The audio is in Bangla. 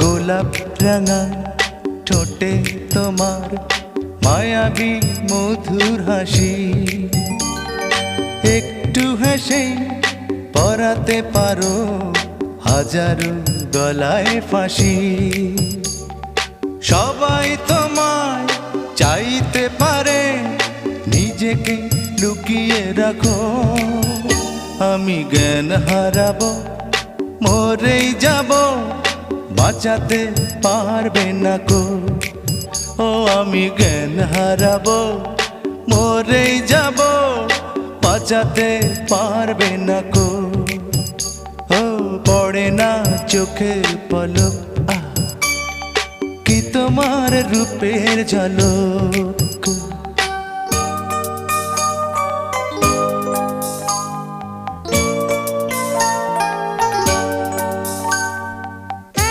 গোলাপ রাঙা ঠোঁটে তোমার মায়াবী মধুর হাসি, একটু হেসে পরাতে পারো হাজারো গলায় ফাঁসি। সবাই তোমায় চাইতে পারে, নিজেকে লুকিয়ে রাখো। আমি জ্ঞান হারাবো, মরেই যাব, বাঁচাতে পারবে না কো। ও আমি জ্ঞান হারাবো, মরেই যাব, বাঁচাতে পারবে না কো। ও পড়ে না চোখের পলক, কি তোমার রূপের ঝলক।